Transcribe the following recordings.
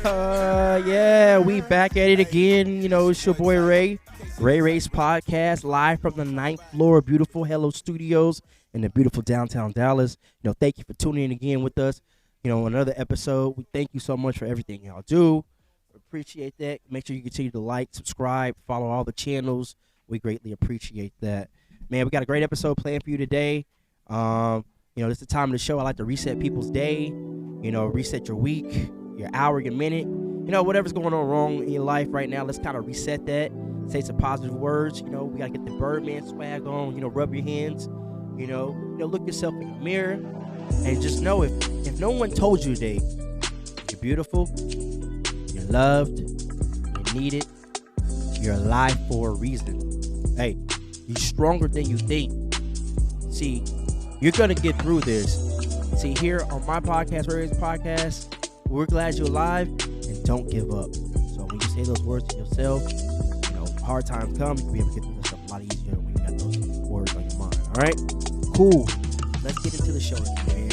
Yeah, we back at it again. You know, it's your boy Ray's podcast, live from the ninth floor of beautiful Hello Studios in the beautiful downtown Dallas. You know, thank you for tuning in again with us. You know, another episode. We thank you so much for everything y'all do. Appreciate that. Make sure you continue to like, subscribe, follow all the channels. We greatly appreciate that. Man, we got a great episode planned for you today. You know, this is the time of the show. I like to reset people's day. You know, reset your week, your hour, your minute. You know, whatever's going on wrong in your life right now, let's kind of reset that. Say some positive words. You know, we got to get the Birdman swag on. You know, rub your hands. You know, look yourself in the mirror. And just know if no one told you today, you're beautiful, you're loved, you're needed, you're alive for a reason. Hey, you're stronger than you think. See, you're going to get through this. See, here on my podcast, Ray's podcast, we're glad you're alive and don't give up. So when you say those words to yourself, you know, hard times come, you'll be able to get through this stuff a lot easier when you got those words on your mind. All right? Cool. Let's get into the show, man.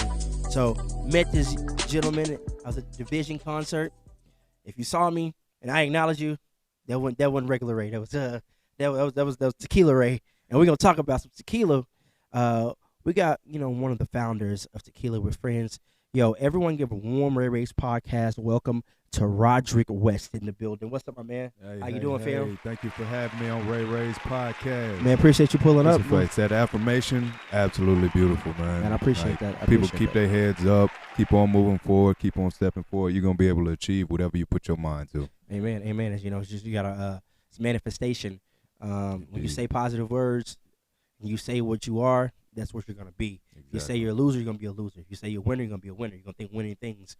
So, met this gentleman. I was at the Division concert. If you saw me and I acknowledge you, that wasn't regular Ray. That was Tequila Ray. And we're gonna talk about some tequila. We got, you know, one of the founders of Tequila with Friends. Yo, everyone give a warm Ray's podcast welcome to Roddrick West in the building. What's up, my man? How you doing, fam? Thank you for having me on Ray's podcast. Man, appreciate you pulling up. It's that affirmation, absolutely beautiful, man. Man, I appreciate that. People keep their heads up, keep on moving forward, keep on stepping forward. You're going to be able to achieve whatever you put your mind to. Amen. Amen. You know, it's just, you got to, it's manifestation. When you say positive words, you say what you are, that's what you're going to be. Exactly. You say you're a loser, you're going to be a loser. If you say you're a winner, you're going to be a winner. You're going to think winning things.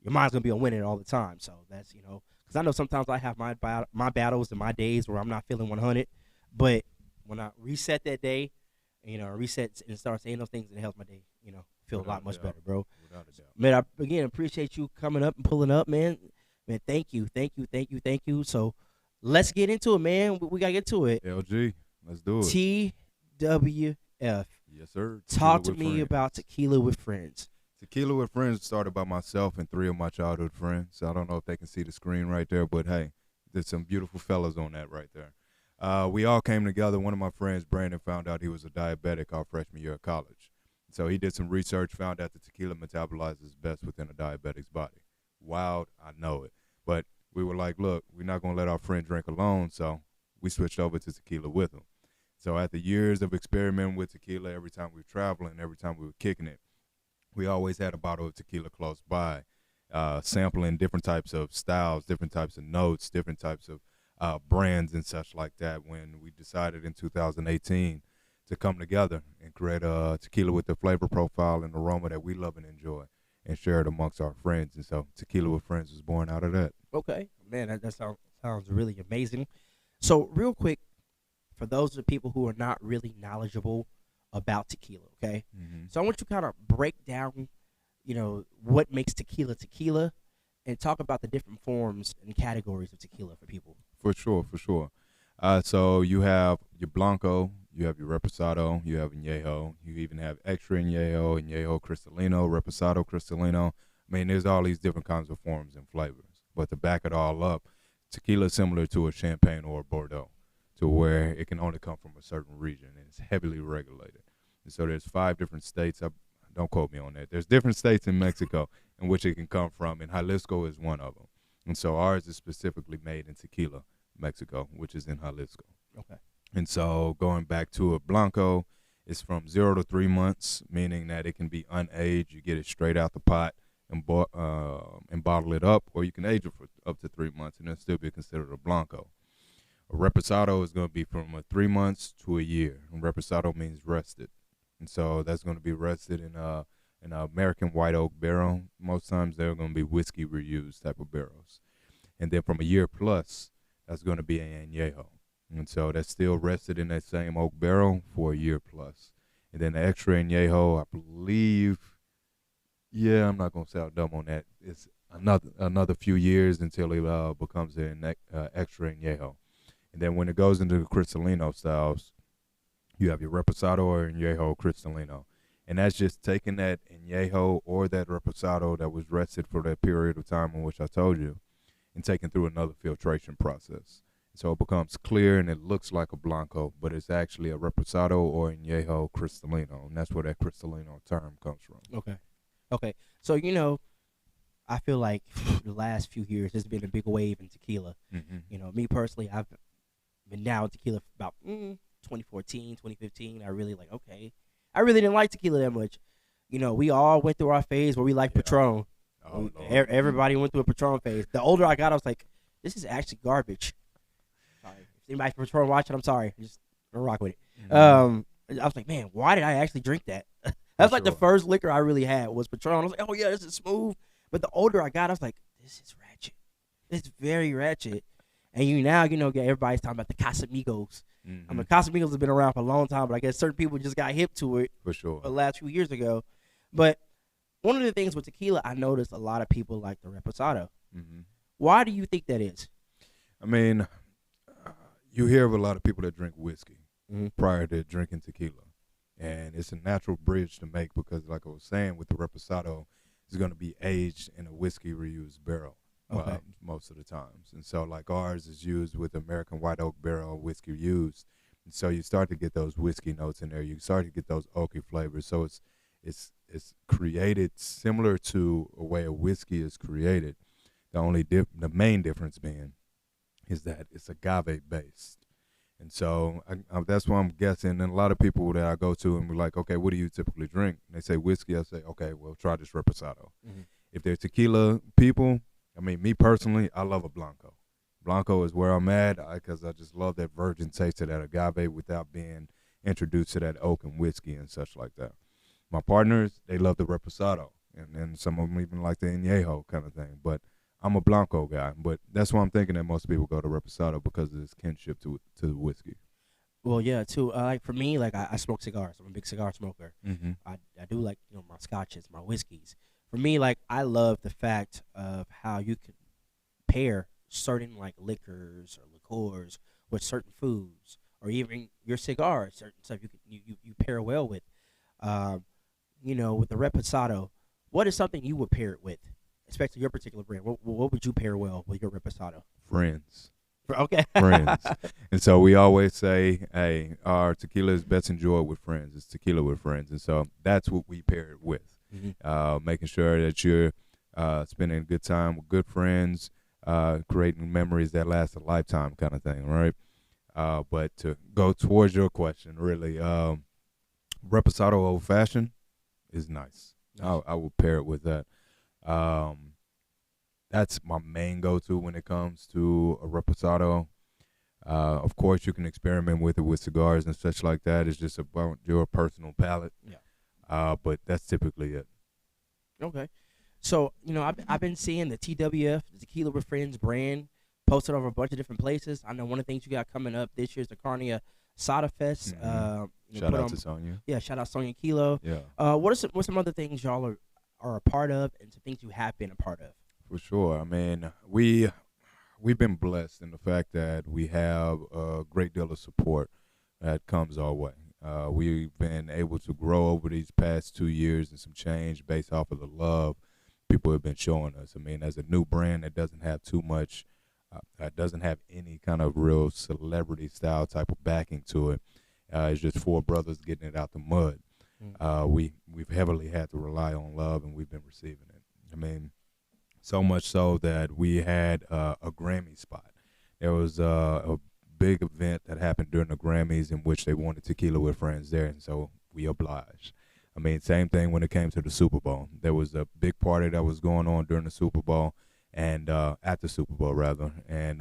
Your mind's going to be on winning all the time. So that's, you know, because I know sometimes I have my battles and my days where I'm not feeling 100. But when I reset that day, you know, reset and start saying those things, it helps my day, you know, feel a lot much better, bro. Without a doubt. Man, I, again, appreciate you coming up and pulling up, man. Man, thank you. So let's get into it, man. We got to get to it. LG, let's do it. TWF. Yes, sir. Talk to me about Tequila with Friends. Tequila with Friends started by myself and 3 of my childhood friends. I don't know if they can see the screen right there, but hey, there's some beautiful fellas on that right there. We all came together. One of my friends, Brandon, found out he was a diabetic our freshman year of college. So he did some research, found out that tequila metabolizes best within a diabetic's body. Wild, I know it. But we were like, look, we're not going to let our friend drink alone, so we switched over to tequila with him. So after years of experimenting with tequila, every time we were traveling, every time we were kicking it, we always had a bottle of tequila close by, sampling different types of styles, different types of notes, different types of brands and such like that when we decided in 2018 to come together and create a tequila with the flavor profile and aroma that we love and enjoy and share it amongst our friends. And so Tequila with Friends was born out of that. Okay. Man, that sounds really amazing. So real quick, for those of the people who are not really knowledgeable about tequila, okay? Mm-hmm. So I want you to kind of break down, you know, what makes tequila tequila and talk about the different forms and categories of tequila for people. For sure. So you have your Blanco, you have your Reposado, you have Añejo, you even have Extra Añejo, Añejo Cristalino, Reposado Cristalino. I mean, there's all these different kinds of forms and flavors. But to back it all up, tequila is similar to a Champagne or a Bordeaux, to where it can only come from a certain region, and it's heavily regulated. And so there's 5 different states. Don't quote me on that. There's different states in Mexico in which it can come from, and Jalisco is one of them. And so ours is specifically made in Tequila, Mexico, which is in Jalisco. Okay. And so going back to a Blanco, it's from 0 to 3 months, meaning that it can be unaged. You get it straight out the pot and bottle it up, or you can age it for up to 3 months, and it'll still be considered a Blanco. A Reposado is going to be from 3 months to a year. And Reposado means rested. And so that's going to be rested in an American white oak barrel. Most times they're going to be whiskey reused type of barrels. And then from a year plus, that's going to be an Añejo. And so that's still rested in that same oak barrel for a year plus. And then the Extra Añejo, I believe, I'm not going to sound dumb on that. It's another few years until it becomes an Extra Añejo. And then when it goes into the Cristalino styles, you have your Reposado or Añejo Cristalino. And that's just taking that Añejo or that Reposado that was rested for that period of time in which I told you, and taken through another filtration process. So it becomes clear and it looks like a Blanco, but it's actually a Reposado or Añejo Cristalino, and that's where that Cristalino term comes from. Okay. Okay. So I feel like the last few years there's been a big wave in tequila. Me personally, I've been down tequila for about 2014, 2015. I really okay. I really didn't like tequila that much. We all went through our phase where we liked Patron. Oh, Everybody went through a Patron phase. The older I got, I was like, this is actually garbage. Sorry. If anybody from Patron watching, I'm sorry. Just rock with it. I was like, man, why did I actually drink that? That's like the first liquor I really had was Patron. I was like, oh yeah, this is smooth. But the older I got, I was like, this is ratchet. It's very ratchet. And now, everybody's talking about the Casamigos. I mean, Casamigos have been around for a long time, but I guess certain people just got hip to it for sure the last few years ago. But one of the things with tequila, I noticed a lot of people like the Reposado. Why do you think that is? I mean, you hear of a lot of people that drink whiskey prior to drinking tequila. And it's a natural bridge to make because, like I was saying, with the Reposado, it's going to be aged in a whiskey reused barrel most of the times. And so, like ours is used with American White Oak barrel whiskey used. And so you start to get those whiskey notes in there. You start to get those oaky flavors. So it's created similar to a way a whiskey is created. The main difference being is that it's agave based. And so that's why I'm guessing. And a lot of people that I go to and be like, okay, what do you typically drink? And they say whiskey. I say, okay, well, try this Reposado. If they're tequila people, I mean, me personally, I love a Blanco. Blanco is where I'm at because I just love that virgin taste of that agave without being introduced to that oak and whiskey and such like that. My partners, they love the Reposado. And then some of them even like the Añejo kind of thing. But I'm a Blanco guy, but that's why I'm thinking that most people go to Reposado because of this kinship to the whiskey. Well, yeah, too. Like for me, like I smoke cigars. I'm a big cigar smoker. I do like my scotches, my whiskeys. For me, like I love the fact of how you can pair certain like liquors or liqueurs with certain foods, or even your cigars, certain stuff you pair well with. With the Reposado, what is something you would pair it with? Especially your particular brand. What would you pair well with your Reposado? Friends. Okay. Friends. And so we always say, hey, our tequila is best enjoyed with friends. It's tequila with friends. And so that's what we pair it with. Making sure that you're spending a good time with good friends, creating memories that last a lifetime kind of thing, right? But to go towards your question, really, Reposado Old Fashioned is nice. I will pair it with that. That's my main go-to when it comes to a Reposado. Of course, you can experiment with it with cigars and such like that. It's just about your personal palate. Yeah. But that's typically it. Okay. So, I've been seeing the TWF, the Tequila with Friends brand, posted over a bunch of different places. I know one of the things you got coming up this year is the Carnia Sada Fest. Shout out to Sonia. Yeah, shout out Sonia Kilo. Yeah. What are some other things y'all are a part of and some things you have been a part of? For sure. I mean, we've been blessed in the fact that we have a great deal of support that comes our way. We've been able to grow over these past 2 years and some change based off of the love people have been showing us. I mean, as a new brand that doesn't have too much, doesn't have any kind of real celebrity style type of backing to it. It's just four brothers getting it out the mud. We've heavily had to rely on love, and we've been receiving it. I mean, so much so that we had a Grammy spot. There was a big event that happened during the Grammys in which they wanted Tequila with Friends there, and so we obliged. I mean, same thing when it came to the Super Bowl. There was a big party that was going on during the Super Bowl, and at the Super Bowl, rather, and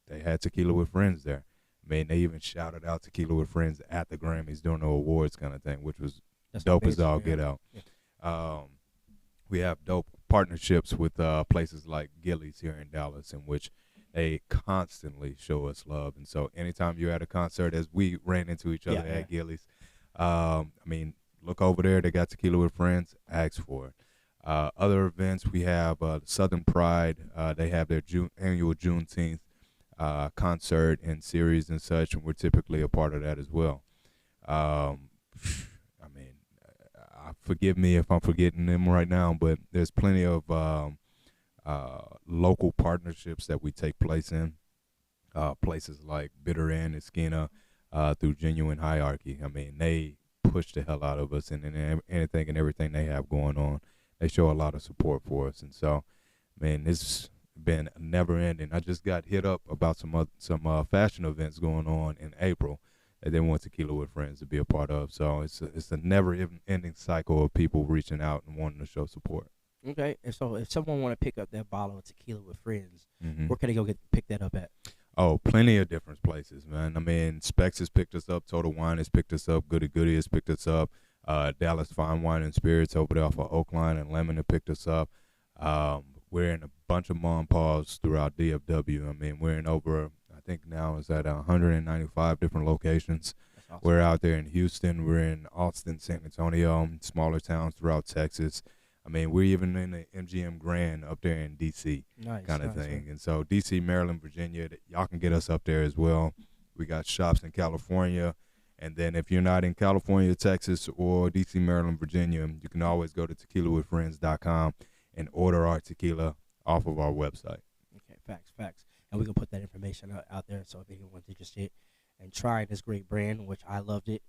they had Tequila with Friends there. I mean, they even shouted out Tequila with Friends at the Grammys during the awards kind of thing, which was dope as all get out. Yeah. We have dope partnerships with places like Gillies here in Dallas, in which they constantly show us love. And so anytime you're at a concert, as we ran into each other at Gillies, I mean, look over there. They got Tequila with Friends. Ask for it. Other events, we have Southern Pride. They have their annual Juneteenth concert and series and such, and we're typically a part of that as well. I mean, forgive me if I'm forgetting them right now, but there's plenty of local partnerships that we take place in, places like Bitter End and Skeena, through Genuine Hierarchy. I mean, they push the hell out of us and anything and everything they have going on. They show a lot of support for us, and so, man, it's been never ending. I just got hit up about some fashion events going on in April that they want Tequila with Friends to be a part of. So it's a never ending cycle of people reaching out and wanting to show support. Okay, and so if someone want to pick up that bottle of tequila with friends, Mm-hmm. where can they go pick that up at? Oh, plenty of different places, man. I mean, Specs has picked us up. Total Wine has picked us up. Goody Goody has picked us up. Dallas Fine Wine and Spirits over there off of Oakline and Lemon have picked us up. We're in a bunch of mom paws throughout DFW. I mean, we're in over, I think now is at 195 different locations. That's awesome. We're out there in Houston. We're in Austin, San Antonio, smaller towns throughout Texas. I mean, we're even in the MGM Grand up there in D.C. Nice, kind of nice, thing. man. And so D.C., Maryland, Virginia, y'all can get us up there as well. We got shops in California. And then if you're not in California, Texas, or D.C., Maryland, Virginia, you can always go to tequilawithfriends.com and order our tequila off of our website. Okay, facts. And we can put that information out there so if anyone's interested and try this great brand, which I loved it.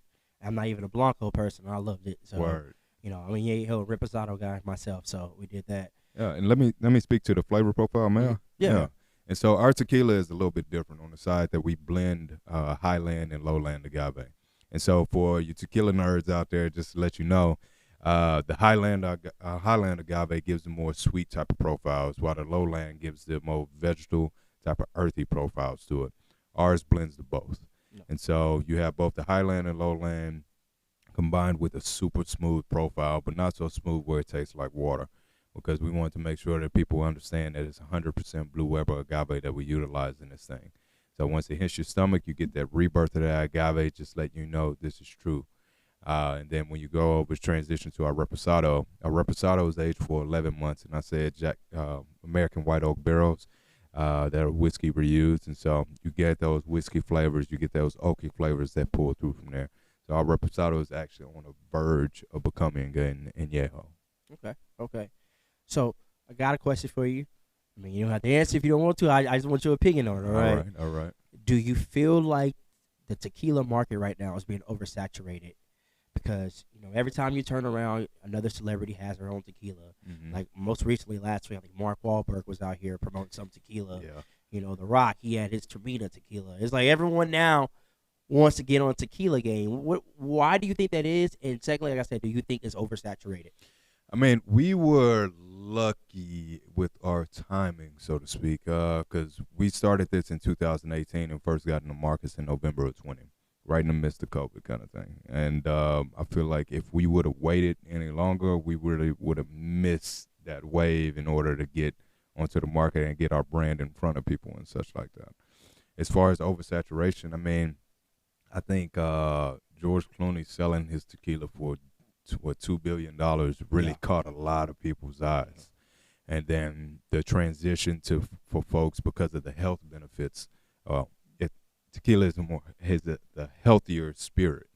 I'm not even a Blanco person. I loved it. So, Word. you know, I mean, yeah, a Reposado guy myself, so we did that. Yeah, and let me speak to the flavor profile, man. Yeah. And so our tequila is a little bit different on the side that we blend highland and lowland agave. And so for you tequila nerds out there, just to let you know, the highland agave gives the more sweet type of profiles, while the lowland gives the more vegetal type of earthy profiles to it. Ours blends the both. No. And so you have both the highland and lowland combined with a super smooth profile, but not so smooth where it tastes like water, because we want to make sure that people understand that it's 100% Blue Weber agave that we utilize in this thing. So once it hits your stomach, you get that rebirth of that agave, just let you know this is true. And then when you go over transition to our Reposado is aged for 11 months, and I said American White Oak barrels that are whiskey reused, and so you get those whiskey flavors, you get those oaky flavors that pull through from there. So our Reposado is actually on the verge of becoming an añejo. Okay. So I got a question for you. I mean, you don't have to answer if you don't want to. I just want your opinion on it, All right. Do you feel like the tequila market right now is being oversaturated? Because, you know, every time you turn around, another celebrity has their own tequila. Mm-hmm. Like most recently, last week, I think Mark Wahlberg was out here promoting some tequila. Yeah. You know, The Rock, he had his Termina tequila. It's like everyone now wants to get on a tequila game. Why do you think that is? And secondly, like I said, do you think it's oversaturated? I mean, we were lucky with our timing, so to speak, because we started this in 2018 and first got in the markets in November of 20, right in the midst of COVID kind of thing. And I feel like if we would have waited any longer, we really would have missed that wave in order to get onto the market and get our brand in front of people and such like that. As far as oversaturation, I mean, I think George Clooney selling his tequila for $2 billion really caught a lot of people's eyes. And then the transition for folks because of the health benefits, tequila has the healthier spirit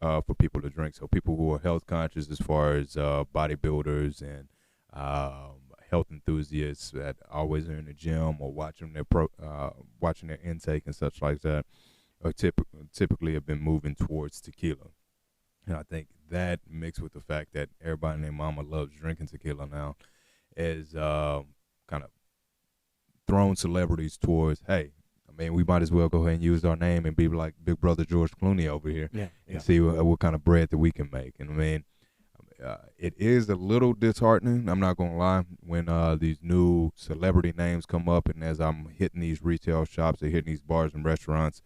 for people to drink. So people who are health conscious as far as bodybuilders and health enthusiasts that always are in the gym or watching their intake and such like that, or typically have been moving towards tequila. And I think that mixed with the fact that everybody and their mama loves drinking tequila now is kind of thrown celebrities towards, hey, I mean, we might as well go ahead and use our name and be like Big Brother George Clooney over here and see what kind of bread that we can make. And I mean, it is a little disheartening, I'm not going to lie, when these new celebrity names come up, and as I'm hitting these retail shops or hitting these bars and restaurants,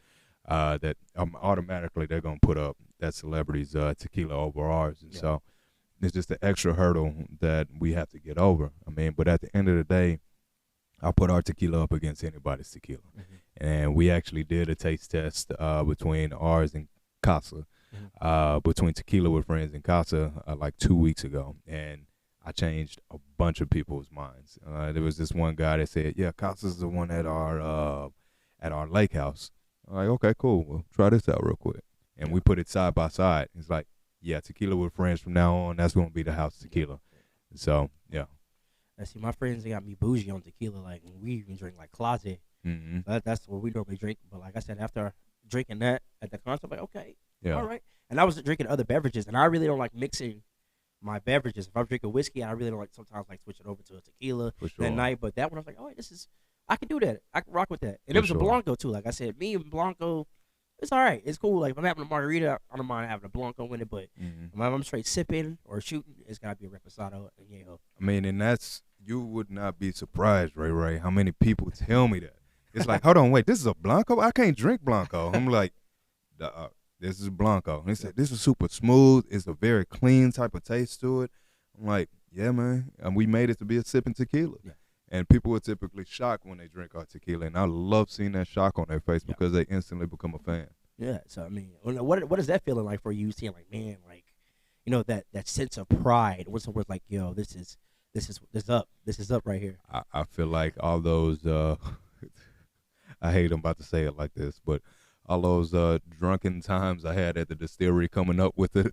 that automatically they're going to put up that celebrity's tequila over ours. And so it's just an extra hurdle that we have to get over. I mean, but at the end of the day, I'll put our tequila up against anybody's tequila. And we actually did a taste test between ours and Casa, between Tequila with Friends and Casa like 2 weeks ago. And I changed a bunch of people's minds. There was this one guy that said, yeah, Casa's the one at our lake house. I'm like, okay, cool. We'll try this out real quick. And we put it side by side. It's like, yeah, Tequila with Friends from now on, that's going to be the house tequila. So, yeah. See, my friends, they got me bougie on tequila. Like, we even drink like closet. Mm-hmm. That's what we normally drink. But like I said, after drinking that at the concert, I'm like, okay, Yeah. all right. And I was drinking other beverages, and I really don't like mixing my beverages. If I'm drinking whiskey, I really don't like sometimes like switch it over to a tequila For sure. that night. But that one, I was like, oh, I can do that. I can rock with that. And For it was sure. a Blanco too. Like I said, me and Blanco, it's all right. It's cool. Like if I'm having a margarita, I don't mind having a Blanco in it. But Mm-hmm. if I'm straight sipping or shooting, it's gotta be a reposado. And yeah, I mean, and that's, you would not be surprised, Ray, how many people tell me that. It's like, hold on, wait, this is a Blanco? I can't drink Blanco. I'm like, this is Blanco. And they said, this is super smooth. It's a very clean type of taste to it. I'm like, yeah, man. And we made it to be a sipping tequila. Yeah. And people are typically shocked when they drink our tequila. And I love seeing that shock on their face because they instantly become a fan. yeah. So I mean, what is that feeling like for you? Seeing like, man, like, you know, that sense of pride. What's the word, like, yo, this is up right here. I feel like all those, I hate I'm about to say it like this, but all those drunken times I had at the distillery coming up with the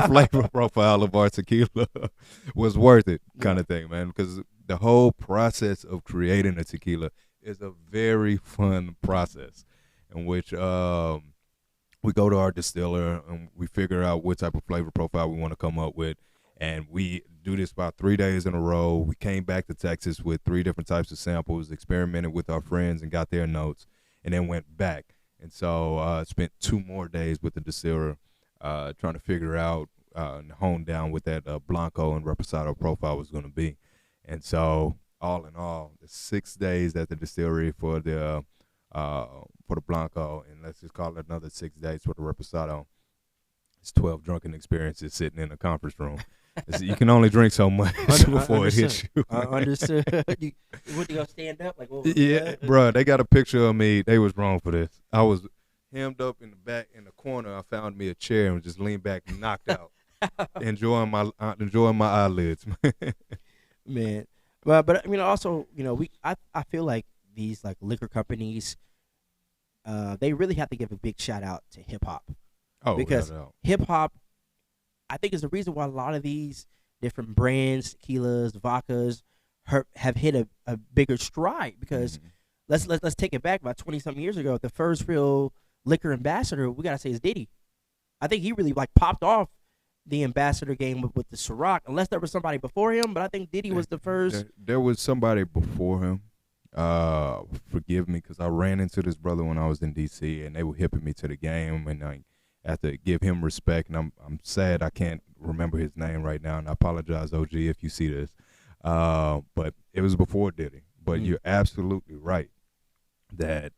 flavor profile of our tequila was worth it, kind of thing, man. Because the whole process of creating a tequila is a very fun process in which we go to our distiller and we figure out what type of flavor profile we want to come up with. And we do this about 3 days in a row. We came back to Texas with 3 different types of samples, experimented with our friends and got their notes, and then went back. And so spent 2 more days with the distiller trying to figure out and hone down what that Blanco and Reposado profile was going to be. And so all in all, the 6 days at the distillery for the Blanco, and let's just call it another 6 days for the Reposado. It's 12 drunken experiences sitting in a conference room. You can only drink so much before it hits you. Understood. you gonna stand up? Like, what was Yeah, that? bro, they got a picture of me. They was wrong for this. I was hemmed up in the back in the corner. I found me a chair and just leaned back and knocked out, enjoying my eyelids. Man. But I mean, also, you know, I feel like these like liquor companies, they really have to give a big shout out to hip hop. Oh, Because without a doubt. hip hop, I think, is the reason why a lot of these different brands, tequilas, vodkas, have hit a bigger stride. Because Mhm. let's take it back about 20-something years ago. The first real liquor ambassador, we gotta say, is Diddy. I think he really like popped off the ambassador game with the Ciroc, unless there was somebody before him. But I think Diddy was the first. There was somebody before him. Forgive me, because I ran into this brother when I was in D.C. and they were hipping me to the game, and I have to give him respect. And I'm sad I can't remember his name right now, and I apologize, OG, if you see this. But it was before Diddy. But you're absolutely right that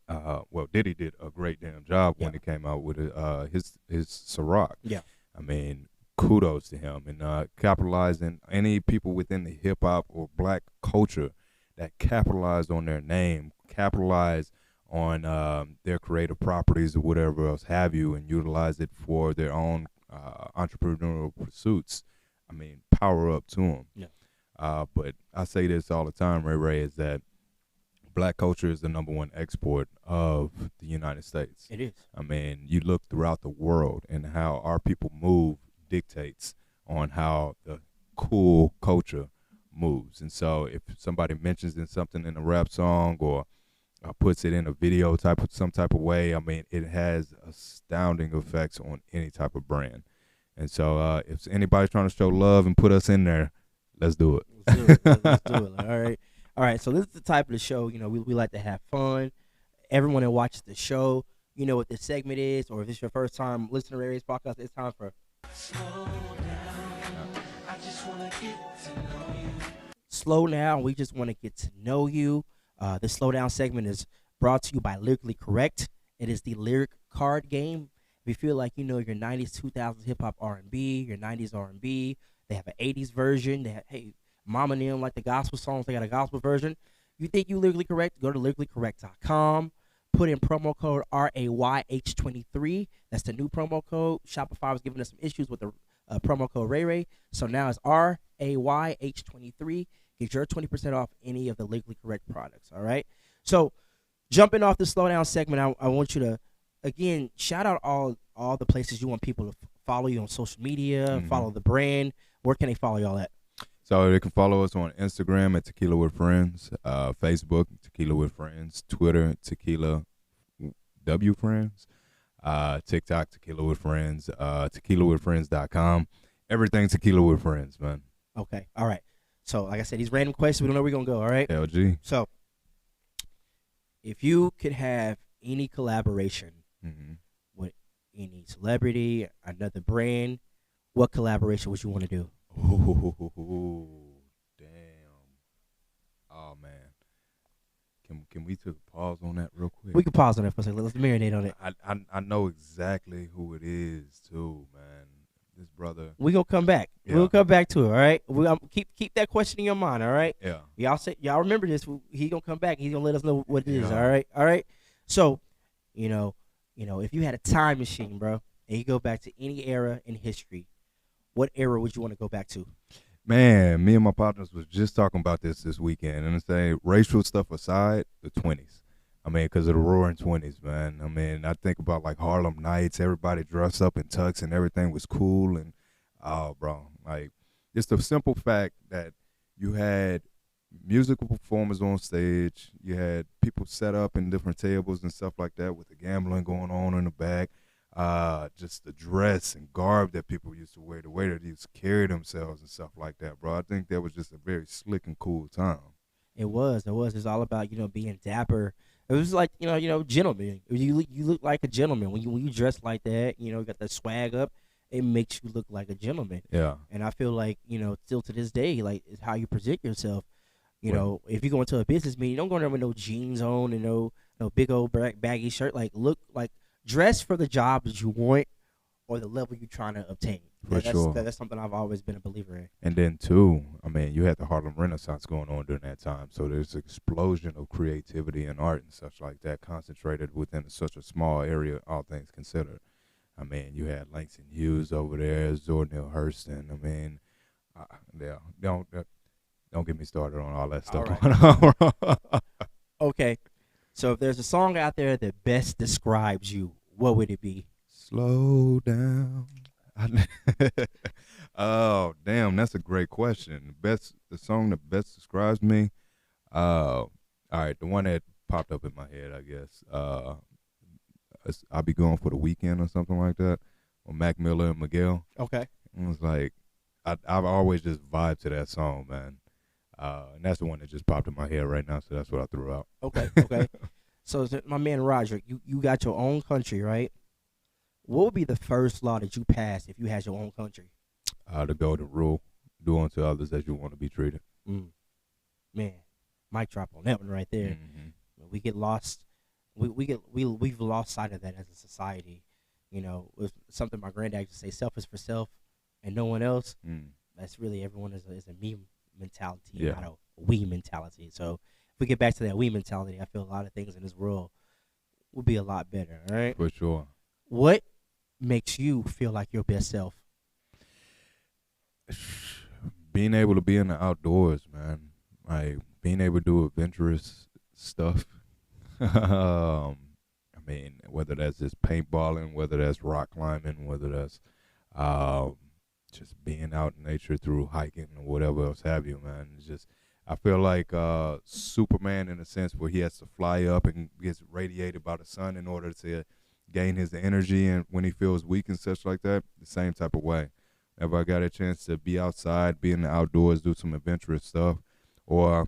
Diddy did a great damn job when he came out with his Ciroc. Yeah. I mean, kudos to him, and capitalizing any people within the hip hop or black culture that capitalize on their name, capitalize on their creative properties or whatever else have you, and utilize it for their own entrepreneurial pursuits. I mean, power up to them. Yeah. But I say this all the time, Ray, is that black culture is the #1 export of the United States. It is. I mean, you look throughout the world and how our people move dictates on how the cool culture moves. And so if somebody mentions something in a rap song or puts it in a video some type of way, I mean, it has astounding effects on any type of brand. And so if anybody's trying to show love and put us in there, let's do it. Let's do it. All right. So this is the type of the show, you know, we like to have fun. Everyone that watches the show, you know what this segment is, or if it's your first time listening to Ray Ray's podcast, it's time for Slow Down. I just want to get to know you. Slow Down. We just want to get to know you. This Slow Down segment is brought to you by Lyrically Correct. It is the lyric card game. If you feel like you know your 90s, 2000s hip-hop R&B, your 90s R&B, they have an 80s version. They have, hey, Mama and them like the gospel songs. They got a gospel version. You think you lyrically correct? Go to lyricallycorrect.com. Put in promo code RAYH23. That's the new promo code. Shopify was giving us some issues with the promo code Ray. So now it's RAYH23. Get your 20% off any of the Lyrically Correct products. All right. So jumping off the Slow Down segment, I want you to, again, shout out all the places you want people to follow you on social media, follow the brand. Where can they follow y'all at? So they can follow us on Instagram at Tequila with Friends, Facebook Tequila with Friends, Twitter Tequila W Friends, TikTok Tequila with Friends, tequilawithfriends.com. Everything Tequila with Friends, man. Okay. All right. So, like I said, these random questions, we don't know where we're going to go, all right? LG. So, if you could have any collaboration with any celebrity, another brand, what collaboration would you want to do? Ooh, damn. Oh, man. Can we take a pause on that real quick? We can pause on that for a second. Let's marinate on it. I know exactly who it is, too, man. This brother. We're going to come back. Yeah. We'll come back to it, all right? Keep that question in your mind, all right? Yeah. Y'all remember this. He going to come back. He's going to let us know what it is, Yeah. all right? All right? So, you know, if you had a time machine, bro, and you go back to any era in history, what era would you want to go back to? Man, me and my partners was just talking about this weekend, and say racial stuff aside, the 20s. I mean, because of the roaring 20s, man. I mean, I think about like Harlem Nights, everybody dressed up in tux and everything was cool, and bro, like just the simple fact that you had musical performers on stage, you had people set up in different tables and stuff like that with the gambling going on in the back. Just the dress and garb that people used to wear, the way that they used to carry themselves and stuff like that, bro. I think that was just a very slick and cool time. It was. It's all about being dapper. It was like gentleman. You look like a gentleman when you dress like that. You got that swag up. It makes you look like a gentleman. Yeah. And I feel like still to this day, like it's how you present yourself. Well, If you go into a business meeting, don't go there with no jeans on and no big old baggy shirt. Like look like dress for the job that you want or the level you're trying to obtain. Sure. That's something I've always been a believer in. And then too, I mean, you had the Harlem Renaissance going on during that time, so there's an explosion of creativity and art and such like that concentrated within such a small area, all things considered. I mean, you had Langston Hughes over there, Zora Neale Hurston. I mean, yeah, don't get me started on all that stuff. All right. Okay, so if there's a song out there that best describes you, what would it be? Slow down. Oh, damn, that's a great question. The song that best describes me. All right, the one that popped up in my head, I guess. I'll be going for the weekend or something like that, or Mac Miller and Miguel. Okay. It was like I've always just vibed to that song, man. And that's the one that just popped in my head right now, so that's what I threw out. Okay. So my man Roddrick, you got your own country, right? What would be the first law that you passed if you had your own country? The golden rule: do unto others as you want to be treated. Man, mic drop on that one right there. Mm-hmm. We get lost. We've lost sight of that as a society. It's something my granddad used to say: "Self is for self, and no one else." That's really everyone is a me mentality, not a we mentality. So if we get back to that we mentality, I feel a lot of things in this world would be a lot better. All right. For sure. What makes you feel like your best self? Being able to be in the outdoors, man. Like being able to do adventurous stuff. I mean, whether that's just paintballing, whether that's rock climbing, whether that's just being out in nature through hiking or whatever else have you, man. It's just I feel like Superman in a sense where he has to fly up and gets radiated by the sun in order to gain his energy, and when he feels weak and such like that, the same type of way. Whenever I got a chance to be outside, be in the outdoors, do some adventurous stuff, or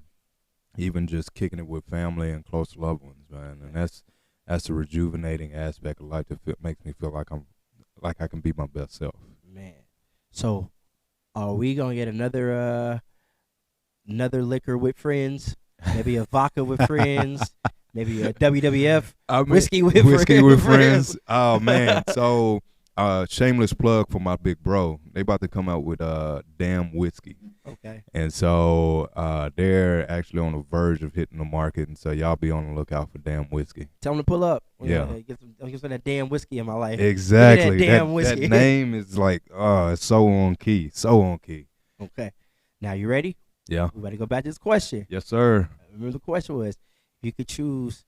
even just kicking it with family and close loved ones, man. And that's a rejuvenating aspect of life that makes me feel like I can be my best self. Man. So are we gonna get another liquor with friends? Maybe a vodka with friends? Maybe a WWF whiskey with friends? Oh man. So shameless plug for my big bro. They about to come out with Damn Whiskey. Okay. And so they're actually on the verge of hitting the market, and so y'all be on the lookout for Damn Whiskey. Tell them to pull up. Yeah. Get some that damn whiskey in my life. Exactly. That damn whiskey. That name is like, it's so on key. So on key. Okay. Now you ready? Yeah. We better go back to this question. Yes, sir. Remember the question was, if you could choose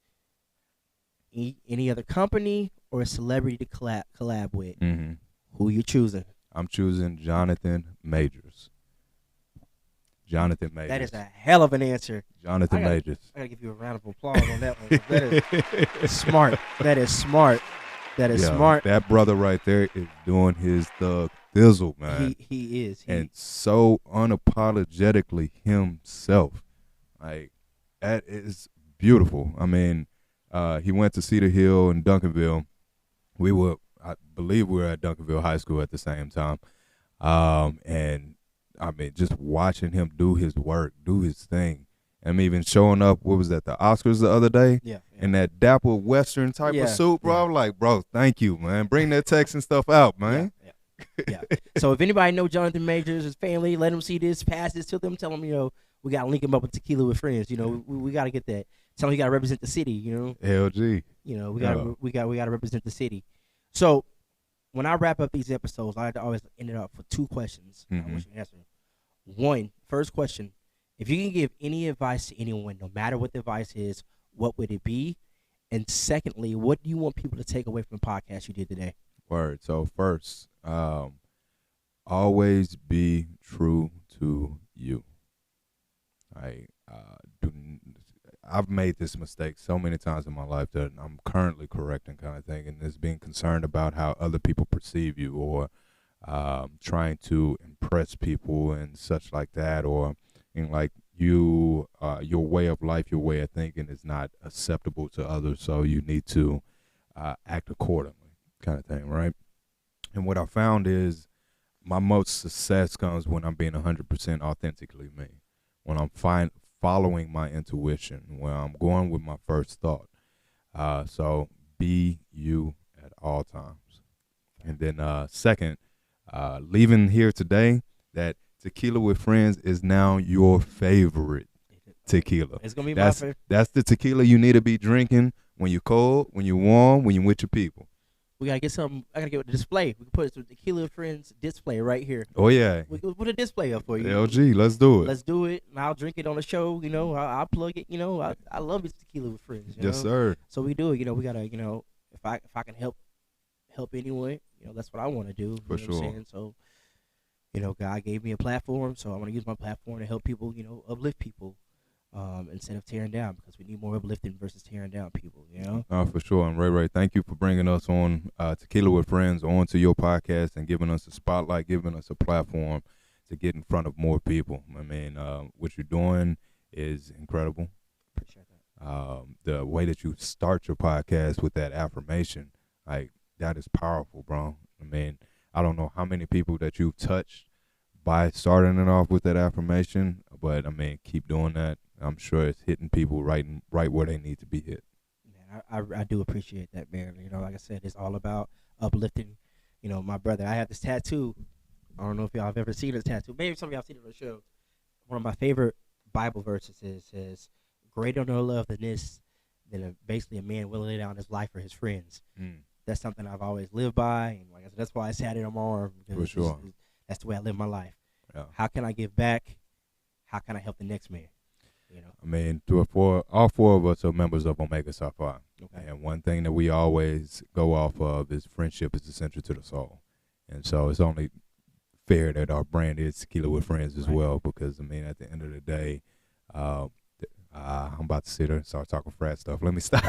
any other company or a celebrity to collab with, Mm-hmm. who you choosing? I'm choosing Jonathan Majors. Jonathan Majors. That is a hell of an answer. Jonathan Majors. I gotta give you a round of applause on that one. That is smart. That is smart. That is smart. That brother right there is doing his thug thizzle, man. He is. And so unapologetically himself. Like, that is beautiful. I mean, he went to Cedar Hill and Duncanville. I believe we were at Duncanville High School at the same time. And I mean, just watching him do his work, do his thing. I'm even showing up, what was that, the Oscars the other day? Yeah. In that dapper Western type of suit, bro. I'm like, bro, thank you, man. Bring that Texan stuff out, man. Yeah. So if anybody know Jonathan Majors, his family, let them see this, pass this to them, tell them, we got to link him up with Tequila with Friends. We got to get that. Tell him you got to represent the city, LG. We got to represent the city. So when I wrap up these episodes, I always end it up for 2 questions. I want you to answer them. First question. If you can give any advice to anyone, no matter what the advice is, what would it be? And secondly, what do you want people to take away from the podcast you did today? Word. So first, always be true to you. I've made this mistake so many times in my life that I'm currently correcting, kind of thing, and is being concerned about how other people perceive you, or trying to impress people and such like that, or like your way of life, your way of thinking is not acceptable to others, so you need to act accordingly, kind of thing, right? And what I found is my most success comes when I'm being 100% authentically me, when I'm following my intuition, when I'm going with my first thought. So be you at all times. And then second, leaving here today, that Tequila with Friends is now your favorite tequila. It's gonna be my favorite. That's the tequila you need to be drinking when you're cold, when you're warm, when you're with your people. We gotta get something. I gotta get a display. We can put the Tequila with Friends display right here. Oh yeah. We can put a display up for you. LG, let's do it. Let's do it. And I'll drink it on the show. I'll plug it. I love it, Tequila with Friends. Yes, sir. So we do it. We gotta. If I can help anyone, that's what I want to do. For sure. What I'm saying? So. God gave me a platform, so I want to use my platform to help people, uplift people, instead of tearing down, because we need more uplifting versus tearing down people, For sure. And Ray, thank you for bringing us on Tequila with Friends onto your podcast and giving us a spotlight, giving us a platform to get in front of more people. I mean, what you're doing is incredible. Appreciate that. The way that you start your podcast with that affirmation, like, that is powerful, bro. I mean, I don't know how many people that you've touched by starting it off with that affirmation, but I mean, keep doing that. I'm sure it's hitting people right where they need to be hit. Man, I do appreciate that, man. Like I said, it's all about uplifting. My brother, I have this tattoo. I don't know if y'all have ever seen this tattoo. Maybe some of y'all have seen it on the show. One of my favorite Bible verses says, "Greater no love than this, than basically a man willing to lay down his life for his friends." That's something I've always lived by, and like I said, that's why I sat it on my arm. For sure. That's the way I live my life. Yeah. How can I give back? How can I help the next man? I mean, all 4 of us are members of Omega Psi Phi. Okay. And one thing that we always go off of is friendship is essential to the soul. And so it's only fair that our brand is Tequila with Friends as well, because, I mean, at the end of the day, I'm about to sit there and start talking frat stuff. Let me stop.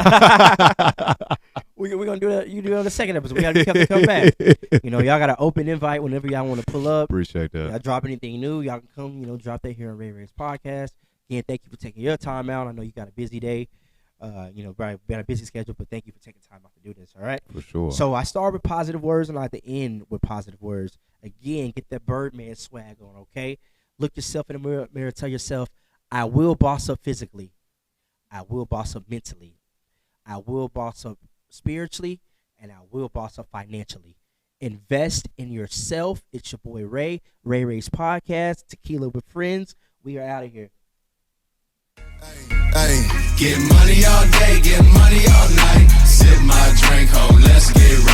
We're going to do that. You do it on the second episode. We got to come back. Y'all got an open invite whenever y'all want to pull up. Appreciate that. Y'all drop anything new, y'all can come, drop that here on Ray Ray's podcast. Again, thank you for taking your time out. I know you got a busy day. Probably been a busy schedule, but thank you for taking time out to do this, all right? For sure. So I start with positive words, and I like to end with positive words. Again, get that Birdman swag on, okay? Look yourself in the mirror, tell yourself, I will boss up physically. I will boss up mentally. I will boss up spiritually, and I will boss up financially. Invest in yourself. It's your boy Ray Ray's podcast, Tequila with Friends. We are out of here. Hey, get money all day, get money all night. Sip my drink, ho, let's get